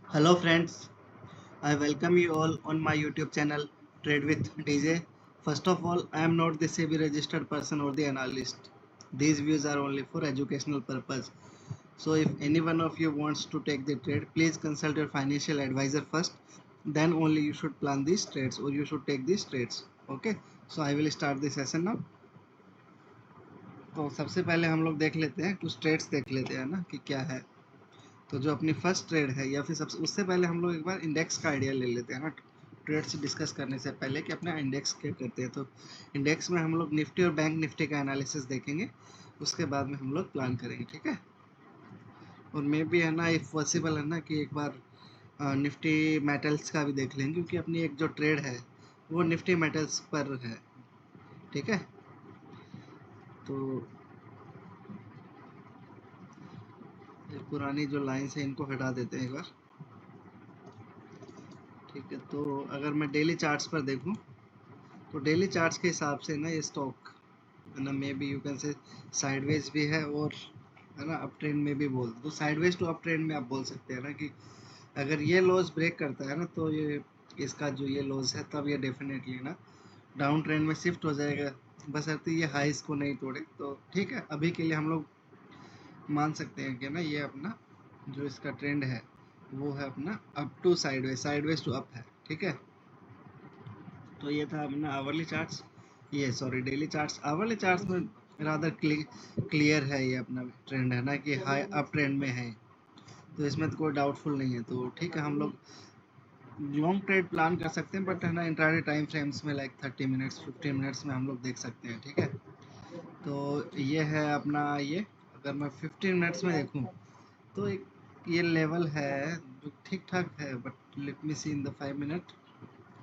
Hello friends, I welcome you all on my YouTube channel Trade with DJ. First of all, I am not the SEBI registered person or the analyst. These views are only for educational purpose. So if any one of you wants to take the trade, please consult your financial advisor first. Then only you should plan these trades or you should take these trades. Okay, so I will start the session now. तो सबसे पहले हम लोग देख लेते हैं, कुछ trades देख लेते हैं ना कि क्या है। तो जो अपनी फर्स्ट ट्रेड है या फिर सबसे उससे पहले हम लोग एक बार इंडेक्स का आइडिया ले लेते हैं ना, ट्रेड्स डिस्कस करने से पहले कि अपना इंडेक्स क्या करते हैं। तो इंडेक्स में हम लोग निफ्टी और बैंक निफ्टी का एनालिसिस देखेंगे, उसके बाद में हम लोग प्लान करेंगे, ठीक है। और मे भी है ना, इफ पॉसिबल है ना कि एक बार निफ्टी मेटल्स का भी देख लेंगे, क्योंकि अपनी एक जो ट्रेड है वो निफ्टी मेटल्स पर है, ठीक है। तो ये पुरानी जो लाइन्स है इनको हटा देते हैं एक बार, ठीक है। तो अगर मैं डेली चार्ट्स पर देखूं तो डेली चार्ट्स के हिसाब से ना ये स्टॉक है ना, may be you can say sideways भी है और है ना अप ट्रेंड में भी बोल तो साइडवेज टू अप ट्रेंड में आप बोल सकते हैं ना कि अगर ये लॉस ब्रेक करता है ना तो ये इसका जो ये लॉस है तब ये डेफिनेटली ना डाउन ट्रेंड में शिफ्ट हो जाएगा, बशर्ते ये हाइस को नहीं तोड़े। तो ठीक है, अभी के लिए हम लोग मान सकते हैं कि ना ये अपना जो इसका ट्रेंड है वो है अपना up to sideways to up है, ठीक है। तो ये था अपना आवरली चार्ट्स, ये sorry daily charts. Hourly charts में रादर क्लियर है ये अपना ट्रेंड है ना कि हाई अप ट्रेंड में है, तो इसमें तो कोई डाउटफुल नहीं है। तो ठीक है, हम लोग लॉन्ग ट्रेड प्लान कर सकते हैं, बट है ना इंट्राडे टाइम फ्रेम्स में लाइक 30 मिनट्स 15 मिनट्स में हम लोग देख सकते हैं, ठीक है। तो ये है अपना ये, अगर मैं 15 मिनट्स में देखूँ तो एक ये लेवल है जो ठीक ठाक है, but let me see in the 5 minute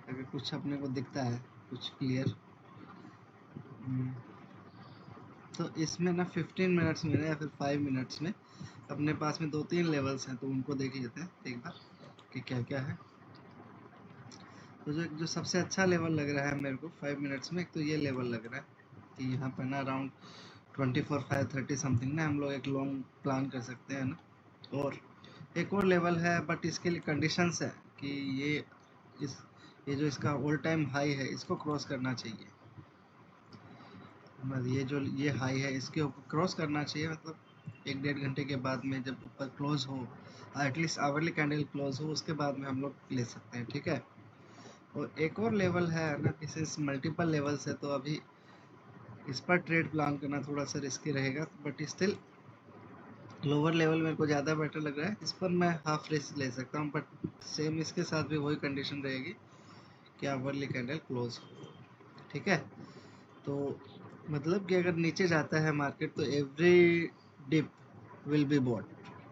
अगर कुछ अपने को दिखता है कुछ क्लियर। तो इसमें ना 15 मिनट्स में या फिर 5 मिनट्स में अपने पास में 2-3 लेवल्स हैं, तो उनको देख लेते हैं एक बार कि क्या क्या है। तो जो जो सबसे अच्छा लेवल लग रहा है मेरे को 5 मिनट्स में, एक तो ये लेवल लग रहा है कि यहाँ पर ना अराउंड 24,530 समथिंग ना हम लोग एक लॉन्ग प्लान कर सकते हैं ना। और एक और लेवल है, बट इसके लिए कंडीशंस है कि इस ये जो इसका ऑल टाइम हाई है इसको क्रॉस करना चाहिए, मतलब ये जो ये हाई है इसके ऊपर क्रॉस करना चाहिए, मतलब 1-1.5 घंटे के बाद में जब ऊपर क्लोज हो, एटलीस्ट आवरली कैंडल क्लोज हो, उसके बाद में हम लोग ले सकते हैं, ठीक है। और एक और लेवल है ना, दिस इज मल्टीपल लेवल्स है, तो अभी इस पर ट्रेड प्लान करना थोड़ा सा रिस्की रहेगा, बट स्टिल लोअर लेवल मेरे को ज़्यादा बेटर लग रहा है, इस पर मैं हाफ रिस्क ले सकता हूँ, बट सेम इसके साथ भी वही कंडीशन रहेगी कि आवरली कैंडल क्लोज हो, ठीक है। तो मतलब कि अगर नीचे जाता है मार्केट तो every dip will be bought,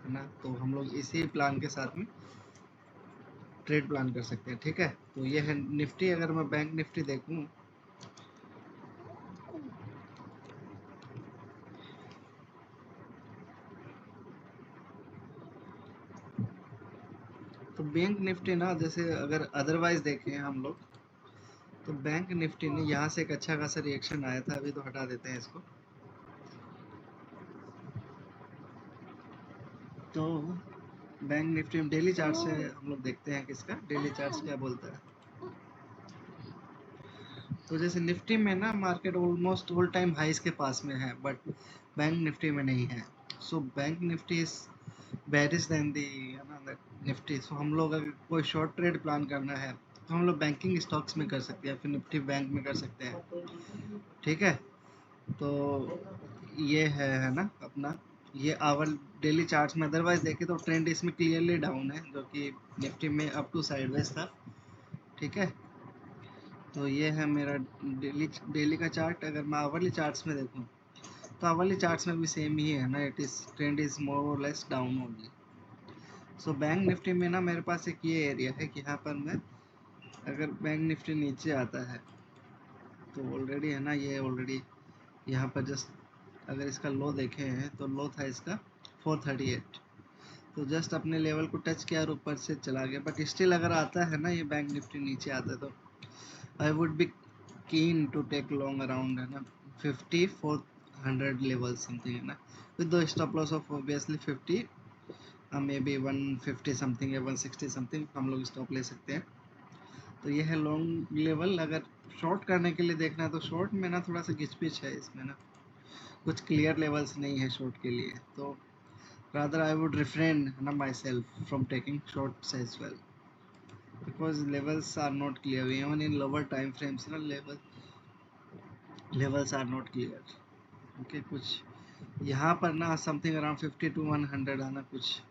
है ना। तो हम लोग इसी प्लान के साथ में ट्रेड प्लान कर सकते हैं, ठीक है। तो ये है निफ्टी। अगर मैं बैंक निफ्टी देखूं तो बैंक निफ्टी ना, जैसे अगर अदरवाइज देखें हम लोग तो बैंक निफ्टी ने यहाँ से एक अच्छा खासा रिएक्शन आया था, अभी तो हटा देते हैं इसको। तो बैंक निफ्टी में डेली चार्ट से हम लोग देखते हैं किसका डेली चार्ट क्या बोलता है। तो जैसे निफ्टी में ना मार्केट ऑलमोस्ट ऑल टाइम हाइस के पास में है, बट बैंक निफ्टी में नहीं है। So bank Nifty is bearish than the Nifty. So हम लोग अगर कोई शॉर्ट ट्रेड प्लान करना है तो हम लोग बैंकिंग स्टॉक्स में कर सकते हैं, फिर निफ्टी बैंक में कर सकते हैं, ठीक है। तो ये है ना अपना ये आवर डेली चार्ट्स में। अदरवाइज देखें तो ट्रेंड इसमें क्लियरली डाउन है, जो कि निफ्टी में अप टू साइडवेज था, ठीक है। तो ये है मेरा डेली डेली का चार्ट। अगर मैं आवरली चार्ट्स में देखूं तो आवरली चार्ट्स में भी सेम ही है ना, it is trend is more or less down only. So bank Nifty में ना मेरे पास एक ये एरिया है कि यहाँ पर मैं अगर बैंक निफ्टी नीचे आता है तो ऑलरेडी है ना, ये ऑलरेडी यहाँ पर जस्ट अगर इसका लो देखे हैं तो लो था इसका 438, तो जस्ट अपने लेवल को टच किया और ऊपर से चला गया। बट स्टिल अगर आता है ना ये बैंक निफ्टी नीचे आता है तो I would be keen to take long around है ना 5400 लेवल समथिंग है ना, with the stop loss of obviously 50 maybe 150 something या 160 समथिंग हम लोग स्टॉप ले सकते हैं। तो ये है लॉन्ग लेवल। अगर शॉर्ट करने के लिए देखना है तो शॉर्ट में ना थोड़ा सा घिचपिच है इसमें ना, कुछ क्लियर लेवल्स नहीं है शॉर्ट के लिए। तो rather I would refrain myself from taking shorts as well, because levels are not clear. Even in lower time frames levels are not clear. Okay, कुछ यहाँ पर ना समथिंग अराउंड 50 to 100 है ना, कुछ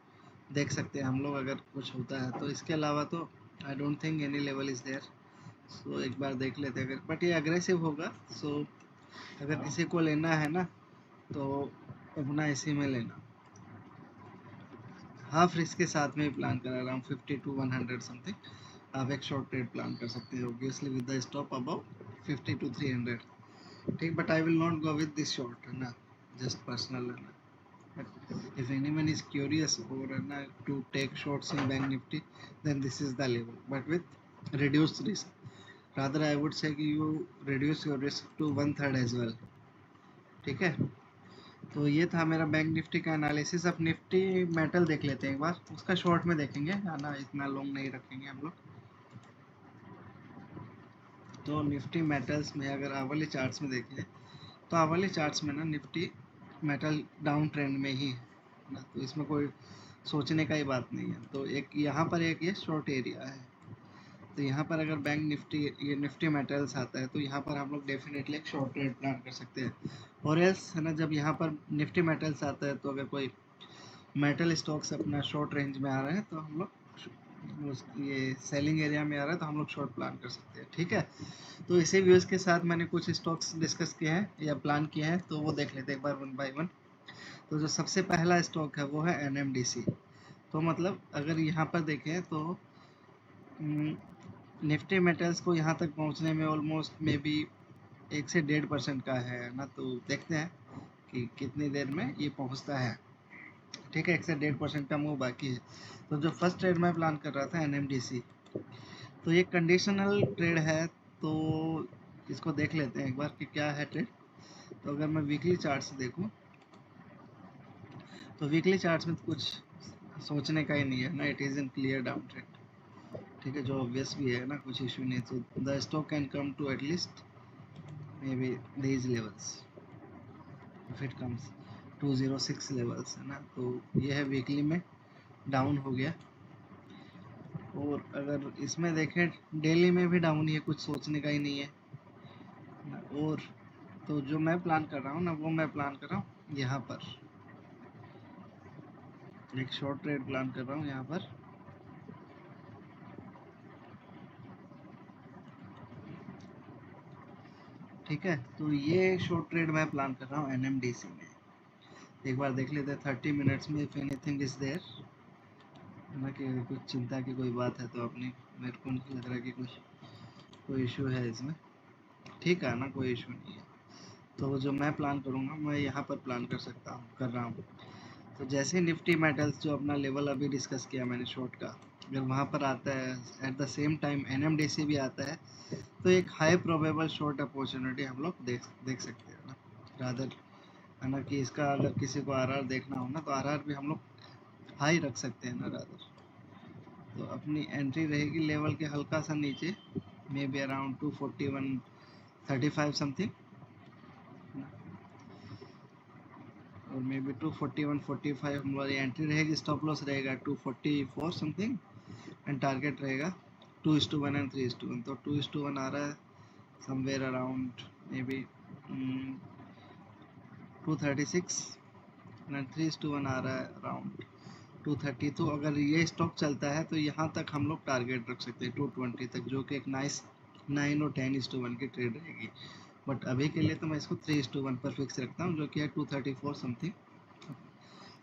देख सकते हैं हम लोग अगर कुछ होता है तो। इसके अलावा तो I don't think any level is there. So एक बार देख लेते हैं अगर, बट ये अग्रेसिव होगा। सो अगर किसी को लेना है ना तो अपना इसी में लेना, हाफ रिस्क के साथ में प्लान करा, अराउंड 50 to 100 समथिंग आप एक शॉर्ट ट्रेड प्लान कर सकते हैं, obviously with the stop about 50 to 300। ठीक, but I will not go with this short है ना, जस्ट पर्सनल है ना। But if anyone is curious और है ना to take shorts in bank Nifty, then this is the level, but with reduced risk. Rather I would say कि you reduce your risk to 1/3 as well. ठीक है, तो ये था मेरा बैंक निफ्टी का एनालिसिस। अब निफ्टी मेटल देख लेते हैं एक बार, उसका शॉर्ट में देखेंगे है ना, इतना लॉन्ग नहीं रखेंगे हम लोग। तो निफ्टी मेटल्स में अगर आवली चार्ट्स में देखें तो आवली चार्ट्स में ना निफ्टी मेटल डाउन ट्रेंड में ही है ना, तो इसमें कोई सोचने का ही बात नहीं है। तो एक यहाँ पर एक ये शॉर्ट एरिया है, तो यहाँ पर अगर बैंक निफ्टी ये निफ्टी मेटल्स आता है तो यहाँ पर हम लोग डेफिनेटली एक शॉर्ट ट्रेड प्लान कर सकते हैं। और एल्स है ना, जब यहाँ पर निफ्टी मेटल्स आता है तो अगर कोई मेटल स्टॉक्स अपना शॉर्ट रेंज में आ रहे हैं तो हम लोग ये सेलिंग एरिया में आ रहा है तो हम लोग शॉर्ट प्लान कर सकते हैं। ठीक है, तो इसी व्यूज़ के साथ मैंने कुछ स्टॉक्स डिस्कस किए हैं या प्लान किए हैं, तो वो देख लेते हैं एक बार वन बाय वन। तो जो सबसे पहला स्टॉक है वो है NMDC। तो मतलब अगर यहाँ पर देखें तो निफ्टी मेटल्स को यहाँ तक पहुँचने में ऑलमोस्ट मे बी 1 से 1.5% का है ना, तो देखते हैं कि कितनी देर में ये पहुँचता है। ठीक है, 1 से 1.5% का मूव बाकी है। तो जो फर्स्ट ट्रेड मैं प्लान कर रहा था NMDC, तो ये कंडीशनल ट्रेड है, तो इसको देख लेते हैं एक बार कि क्या है ट्रेड। तो अगर मैं वीकली चार्ट से देखूं तो वीकली चार्ट्स में कुछ सोचने का ही नहीं है ना, it is in clear down trend. ठीक है, जो ऑब्वियस भी है ना, कुछ इशू नहीं। तो the stock can come to at least maybe these levels, if it comes 206 levels है ना, तो ये है वीकली में डाउन हो गया। और अगर इसमें देखें डेली में भी डाउन ही है, कुछ सोचने का ही नहीं है ना। और तो जो मैं प्लान कर रहा हूँ ना, वो मैं प्लान कर रहा हूँ यहाँ पर एक शॉर्ट ट्रेड प्लान कर रहा हूँ यहाँ पर। ठीक है, तो ये शॉर्ट ट्रेड मैं प्लान कर रहा हूँ NMDC में। एक बार देख लेते हैं 30 मिनट्स में, इफ एनीथिंग इज देयर ना, कि कुछ चिंता की कोई बात है तो अपनी, मेरे को नहीं लग रहा कि कुछ कोई इशू है इसमें। ठीक है ना, कोई इशू नहीं है। तो जो मैं प्लान करूँगा मैं यहाँ पर प्लान कर रहा हूँ। तो जैसे निफ्टी मेटल्स जो अपना लेवल अभी डिस्कस किया मैंने शॉर्ट का, अगर वहाँ पर आता है at the same time NMDC भी आता है, तो एक हाई प्रोबेबल शॉर्ट अपॉर्चुनिटी हम लोग देख सकते हैं ना। रादर है ना कि इसका अगर किसी को RR देखना हो ना तो RR भी हम लोग हाई रख सकते हैं ना रादर। तो अपनी एंट्री रहेगी लेवल के हल्का सा नीचे, मे बी अराउंड 241.35 समथिंग, और मे बी 241.45 हमारी एंट्री रहेगी। स्टॉप लॉस रहेगा 244 समथिंग, एंड टारगेट रहेगा 2:1 एंड 3:1। तो 2:1 आ रहा है somewhere around may be 236 and 3:1 आ रहा है अराउंड 230। तो अगर ये स्टॉक चलता है तो यहाँ तक हम लोग टारगेट रख सकते हैं 220 तक, जो कि एक नाइस 9 और 10:1 की ट्रेड रहेगी। बट अभी के लिए तो मैं इसको 3:1 पर फिक्स रखता हूँ, जो कि है 234 समथिंग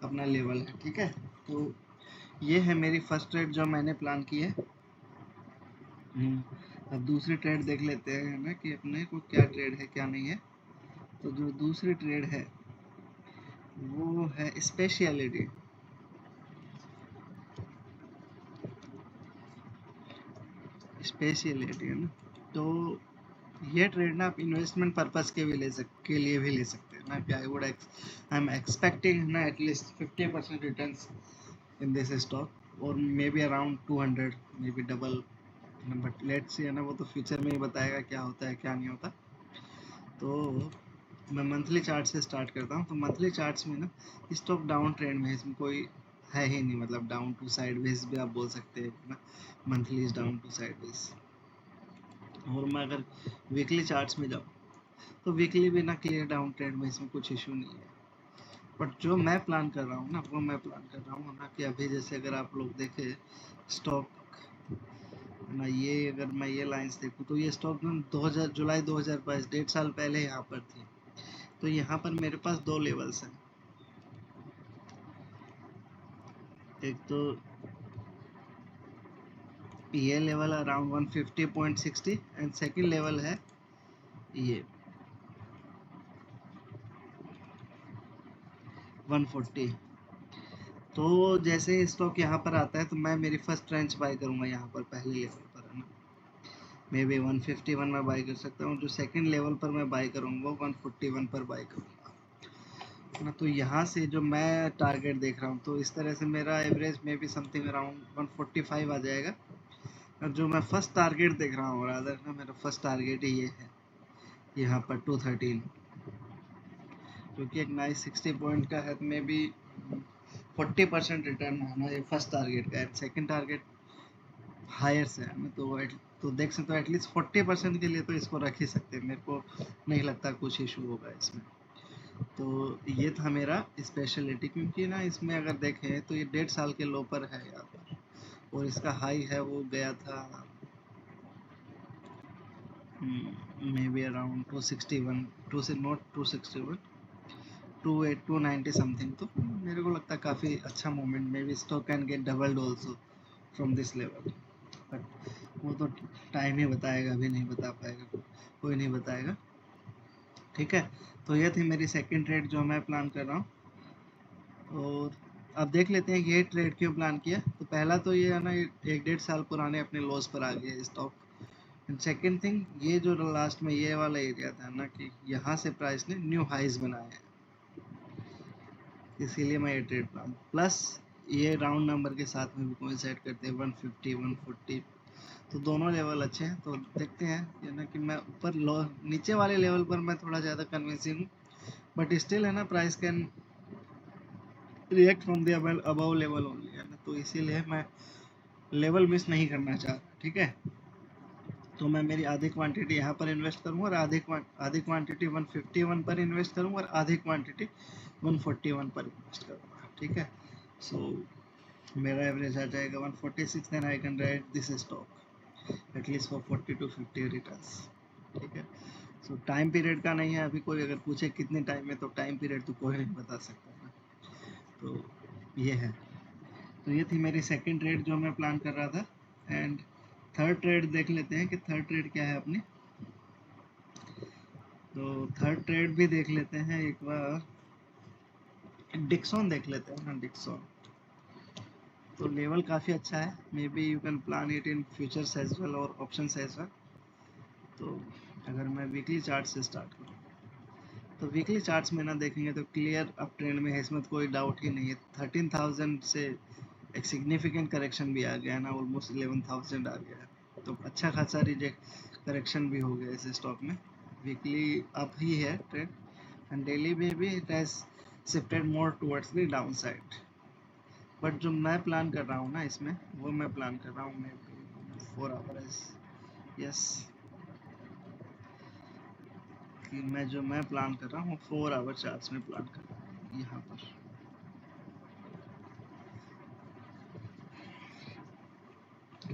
अपना लेवल है। ठीक है, तो ये है मेरी फर्स्ट ट्रेड जो मैंने प्लान की है। अब दूसरी ट्रेड देख लेते हैं ना कि अपने को क्या ट्रेड है क्या नहीं है। तो जो दूसरी ट्रेड है वो है स्पेशलिटी। है ना, तो ये ट्रेड ना आप इन्वेस्टमेंट पर्पस के लिए भी ले सकते हैं ना। कि आई एम एक्सपेक्टिंग ना at least 50% returns in this stock और may be around 200, may be double, but let's see है ना, वो तो फ्यूचर में ही बताएगा क्या होता है क्या नहीं होता। तो मैं मंथली चार्ट से स्टार्ट करता हूँ। तो मंथली चार्ट्स में ना स्टॉक डाउन ट्रेंड में है, इसमें कोई है ही नहीं, मतलब डाउन टू साइडवेज भी आप बोल सकते हैं ना, monthly is down to sideways. और मैं अगर वीकली चार्ट्स में जाऊँ तो वीकली भी ना क्लियर डाउन ट्रेंड में, इसमें कुछ इशू नहीं है। बट जो मैं प्लान कर रहा हूँ ना, वो मैं प्लान कर रहा हूँ ना कि अभी जैसे अगर आप लोग देखें स्टॉक ना, ये अगर मैं ये लाइंस देखूँ तो ये स्टॉक ना 2000 जुलाई 2022, 1.5 साल पहले यहाँ पर थी। तो यहाँ पर मेरे पास दो लेवल्स हैं, एक तो ये level around 150.60 and second level है ये 140। तो जैसे स्टॉक यहाँ पर आता है तो मैं मेरी फर्स्ट ट्रेंच बाय करूँगा यहाँ पर पहले लेवल पर, है ना, मे बी 151 में बाय कर सकता हूँ। जो सेकंड लेवल पर मैं बाय करूँगा वो 141 पर बाय करूँगा, है ना। तो यहाँ से जो मैं टारगेट देख रहा हूँ, तो इस तरह से मेरा एवरेज में भी समथिंग अराउंड 145 आ जाएगा। और जो मैं फर्स्ट टारगेट देख रहा हूँ रादर ना, मेरा फर्स्ट टारगेट ही ये है यहाँ पर 213, क्योंकि एक नाइस 60 पॉइंट का है, में भी 40% रिटर्न होना ये फर्स्ट टारगेट का है। सेकंड टारगेट हायर से है ना, तो देख सकते हो एटलीस्ट 40% के लिए तो इसको रख ही सकते हैं, मेरे को नहीं लगता कुछ इशू होगा इसमें। तो ये था मेरा स्पेशलिटी, क्योंकि ना इसमें अगर देखें तो ये 1.5 साल के लो पर है यहाँ पर, और इसका हाई है वो गया था मे बी अराउंड 261, टू से नॉट 261, 290 समथिंग। तो मेरे को लगता है काफ़ी अच्छा movement, may be stock can get doubled also from this level, but वो तो टाइम ही बताएगा, अभी नहीं बता पाएगा, कोई नहीं बताएगा। ठीक है, तो ये थी मेरी सेकंड ट्रेड जो मैं प्लान कर रहा हूँ। और अब देख लेते हैं कि ये ट्रेड क्यों प्लान किया। तो पहला तो ये है ना, 1-1.5 साल पुराने अपने लॉस पर आ गया स्टॉक। एंड सेकेंड थिंग, ये जो लास्ट में ये वाला एरिया था ना, कि यहाँ से प्राइस ने न्यू हाइज बनाया है, इसीलिए मैं ये ट्रेड प्लान, प्लस ये राउंड नंबर के साथ में भी कोइंसाइड करते हैं 150 140, तो दोनों लेवल अच्छे हैं। तो देखते हैं ये ना कि मैं ऊपर लो नीचे वाले लेवल पर मैं थोड़ा ज़्यादा कन्विंसिंग हूँ, बट स्टिल है ना price can react from the above level only, है ना, तो इसीलिए मैं लेवल मिस नहीं करना चाहता। ठीक है, तो मैं मेरी आधी क्वांटिटी यहाँ पर इन्वेस्ट करूँगा और आधी क्वांटिटी 151 पर इन्वेस्ट करूँगा और आधी क्वांटिटी 141 पर इन्वेस्ट करूँगा। ठीक है, सो मेरा एवरेज आ जाएगा 146, then I can write this stock at least for 40 to 50 returns. ठीक है, सो टाइम पीरियड का नहीं है अभी कोई, अगर पूछे कितने टाइम में, तो टाइम पीरियड तो कोई नहीं बता सकता ना। तो ये है, तो ये थी मेरी सेकंड ट्रेड जो मैं प्लान कर रहा था। एंड थर्ड ट्रेड देख लेते हैं कि थर्ड ट्रेड क्या है अपनी। तो थर्ड ट्रेड भी देख लेते हैं एक बार, डिक्सॉन देख लेते हैं ना, डिक्सॉन तो लेवल काफ़ी अच्छा है, maybe you can plan it in futures as well और ऑप्शंस एज वेल। तो अगर मैं वीकली चार्ट से स्टार्ट करूँ, तो वीकली चार्ट्स में ना देखेंगे तो क्लियर अप ट्रेंड में है, इसमें तो कोई डाउट ही नहीं है। 13,000 से एक सिग्निफिकेंट करेक्शन भी आ गया है ना, ऑलमोस्ट 11,000 आ गया है, तो अच्छा खासा रिजेक्ट करेक्शन भी हो गया इस स्टॉक में। वीकली अप ही है ट्रेंड, एंड डेली में भी it has shifted more towards the down side. But जो मैं प्लान कर रहा हूँ ना इसमें, वो मैं प्लान कर रहा हूँ मैं 4 आवर्स, यस, कि मैं प्लान कर रहा हूँ 4 आवर चार्ट्स में प्लान कर रहा हूँ यहाँ पर।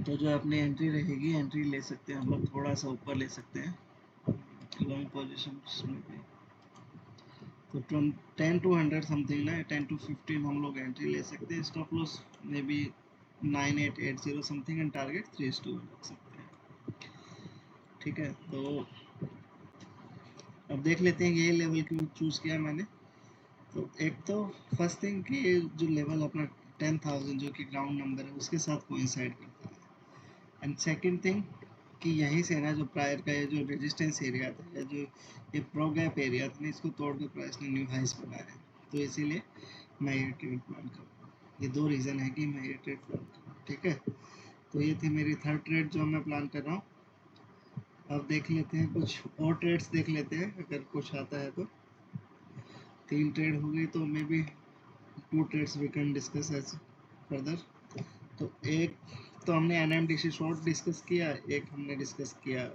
तो जो अपनी एंट्री रहेगी, एंट्री ले सकते हैं हम लोग, थोड़ा सा ऊपर ले सकते हैं लॉन्ग पोजीशन में भी। तो 10 to 100 समथिंग ना, 10 to 15 हम लोग एंट्री ले सकते हैं। Stop loss may be 9880 something and target 3:1 रख सकते हैं। ठीक है, तो अब देख लेते हैं ये लेवल क्यों चूज़ किया मैंने। तो एक तो फर्स्ट थिंग कि ये जो लेवल अपना 10,000 जो कि ग्राउंड नंबर है उसके साथ कोइंसाइड करता है। एंड सेकंड थिंग कि यहीं से ना जो प्रायर का ये जो रेजिस्टेंस एरिया था, या जो ये प्रो गैप एरिया था ना, इसको तोड़ के प्राइस ने न्यू हाइस बनाया है। तो इसीलिए मैं ये ट्रेड प्लान कर रहा हूँ। ये दो रीज़न है कि मैं ये ट्रेड प्लान कर रहा हूँ, ठीक है। तो ये थी मेरी थर्ड ट्रेड जो मैं प्लान कर रहा हूँ। अब देख लेते हैं कुछ और ट्रेड्स देख लेते हैं, अगर कुछ आता है तो। 3 ट्रेड हो गई, तो maybe 2 trades we can discuss as further. तो एक तो हमने एनएमडीसी शॉर्ट डिस्कस किया, एक हमने डिस्कस किया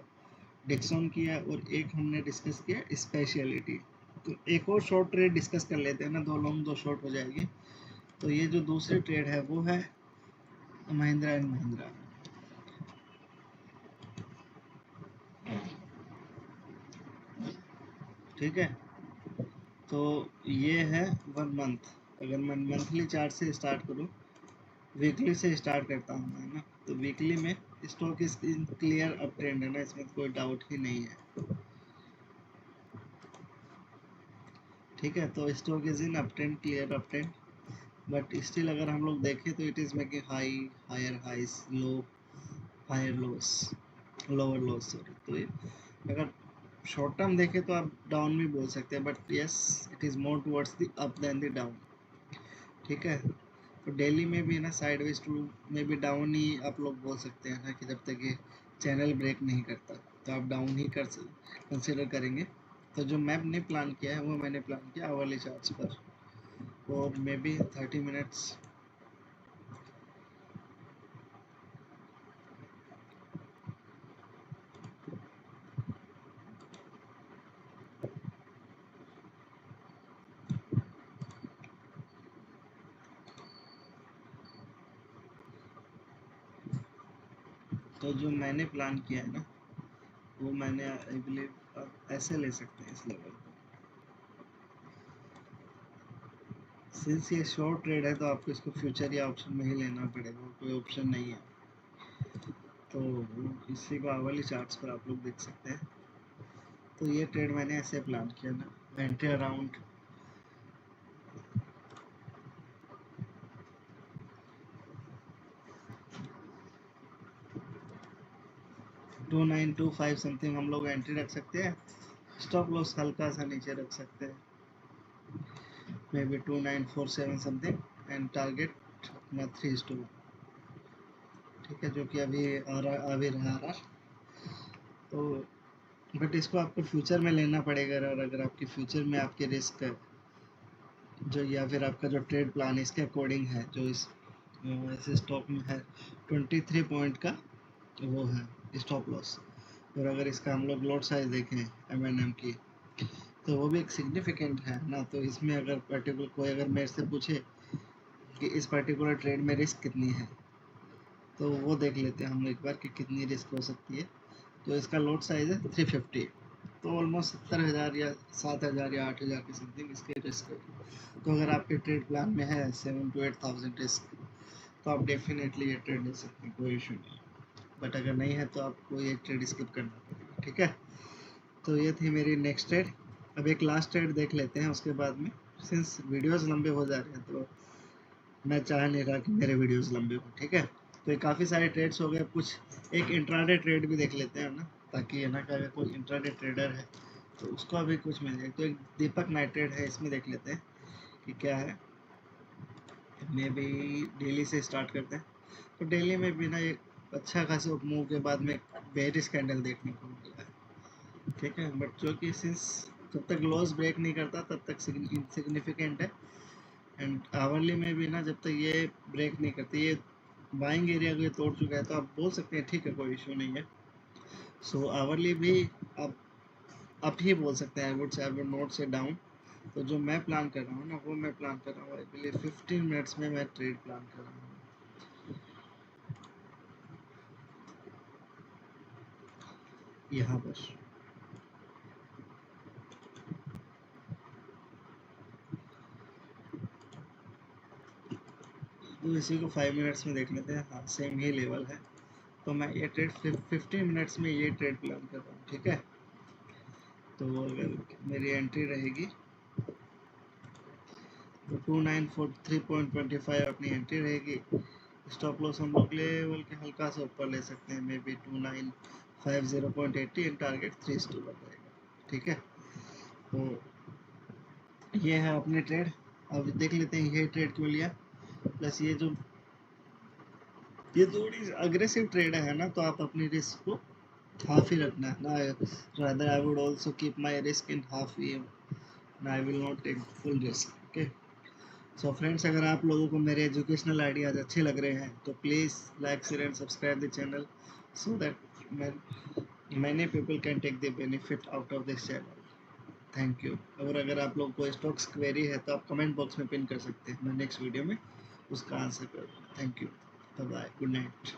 डिक्सन किया, और एक हमने डिस्कस किया स्पेशलिटी। तो एक और शॉर्ट ट्रेड डिस्कस कर लेते हैं ना, 2 लॉन्ग 2 शॉर्ट हो जाएगी। तो ये जो दूसरी ट्रेड है वो है महिंद्रा एंड महिंद्रा, ठीक है। तो ये है 1 मंथ। अगर मैं मंथली चार्ट से स्टार्ट करूँ, वीकली से स्टार्ट करता हूँ मैं ना, तो वीकली में स्टॉक इस क्लियर अप ट्रेंड है ना, इसमें कोई डाउट ही नहीं है, ठीक है। तो stock is in up trend, clear up trend, but still अगर हम लोग देखें तो it is making high higher highs, low higher lows, lower lows, sorry. तो ये अगर शॉर्ट टर्म देखें तो आप डाउन भी बोल सकते हैं, but yes it is more towards the up than the down, ठीक है। तो डेली में भी ना साइडवेज टू में भी डाउन ही आप लोग बोल सकते हैं ना, कि जब तक ये चैनल ब्रेक नहीं करता तो आप डाउन ही कंसिडर करेंगे। तो जो मैंने प्लान किया है वो मैंने प्लान किया आवरली चार्ट्स पर, और मे बी 30 मिनट्स। तो जो मैंने प्लान किया है ना, वो मैंने आई बिलीव आप ऐसे ले सकते हैं इस लेवल को। सिंस ये शॉर्ट ट्रेड है तो आपको इसको फ्यूचर या ऑप्शन में ही लेना पड़ेगा, कोई ऑप्शन नहीं है। तो इसी को आवली चार्ट्स पर आप लोग देख सकते हैं। तो ये ट्रेड मैंने ऐसे प्लान किया ना, एंट्री अराउंड 2925 समथिंग हम लोग एंट्री रख सकते हैं, स्टॉप लॉस हल्का सा नीचे रख सकते हैं, may be 2947 something, and target अपना 3:1, ठीक है, जो कि अभी अभी रहा। तो बट इसको आपको फ्यूचर में लेना पड़ेगा, और अगर आपके फ्यूचर में आपके रिस्क जो, या फिर आपका जो ट्रेड प्लान इसके अकॉर्डिंग है, जो इस स्टॉक में है 23 पॉइंट का वो है स्टॉप लॉस, और अगर इसका हम लोग लॉट साइज देखें एम की, तो वो भी एक सिग्निफिकेंट है ना। तो इसमें अगर पर्टिकुलर कोई अगर मेरे से पूछे कि इस पर्टिकुलर ट्रेड में रिस्क कितनी है, तो वो देख लेते हैं हम एक बार कि कितनी रिस्क हो सकती है। तो इसका लॉट साइज है 350, तो ऑलमोस्ट 70,000 या 7,000 या 8,000 के समथिंग इसके रिस्क है। तो अगर आपके ट्रेड प्लान में है 7 to 8,000 रिस्क, तो आप डेफिनेटली ये ट्रेड ले सकते हैं, कोई इशू नहीं। बट अगर नहीं है तो आपको ये ट्रेड स्किप करना पड़ेगा, ठीक है। तो ये थी मेरी नेक्स्ट ट्रेड। अब एक लास्ट ट्रेड देख लेते हैं उसके बाद में, सिंस वीडियोस लंबे हो जा रहे हैं तो मैं चाह नहीं रहा कि मेरे वीडियोस लंबे हो, ठीक है। तो ये काफ़ी सारे ट्रेड्स हो गए, कुछ एक इंट्राडे ट्रेड भी देख लेते हैं ना, ताकि है ना कि अगर कोई इंट्राडे ट्रेडर है तो उसको अभी कुछ मिल जाए। तो एक दीपक नाइट्रेड है, इसमें देख लेते हैं कि क्या है। मे भी डेली से स्टार्ट करते हैं। तो डेली में भी ना एक अच्छा खासा मूव के बाद में बेरिश कैंडल देखने को मिला है, ठीक है। बट जो कि सिंस जब तक लॉस ब्रेक नहीं करता तब तक इनसिग्निफिकेंट है, एंड आवरली में भी ना जब तक ये ब्रेक नहीं करती, ये बाइंग एरिया को ये तोड़ चुका है, तो आप बोल सकते हैं ठीक है, कोई इशू नहीं है। सो आवरली भी आप ही बोल सकते हैं, आई वुड से, आई वुड नॉट से डाउन। तो जो मैं प्लान कर रहा हूँ ना, वो मैं प्लान कर रहा हूँ आई बिलीव 15 मिनट्स में मैं ट्रेड प्लान कर रहा हूँ यहाँ पर। तो इसी को 5 मिनट्स में देख लेते हैं, हाँ सेम ही लेवल है। तो मैं ये ट्रेड 15 मिनट्स में ये ट्रेड प्लान कर रहा हूँ, ठीक है। तो अगर मेरी एंट्री रहेगी तो 2943.25 अपनी एंट्री रहेगी। स्टॉप लॉस हम लोग लेवल के हल्का सा ऊपर ले सकते हैं, मे बी 2950.80, एंड टारगेट 3:1 रहेगा, ठीक है। तो ये है अपनी ट्रेड। अब देख लेते हैं ये ट्रेड क्यों लिया। प्लस ये थोड़ी अग्रेसिव ट्रेड है ना, तो आप अपनी रिस्क को हाफ ही रखना है ना। Rather I would also keep my risk in half ही, I will not take full risk. Okay, so friends, अगर आप लोगों को मेरे एजुकेशनल आइडियाज अच्छे लग रहे हैं तो please like share and subscribe the channel, so that many people can take the benefit out of this channel. Thank you. और अगर आप लोग को स्टॉक्स क्वेरी है तो आप कमेंट बॉक्स में पिन कर सकते हैं, मैं नेक्स्ट वीडियो में उसका आंसर करूँगा। Thank you, bye bye, good night.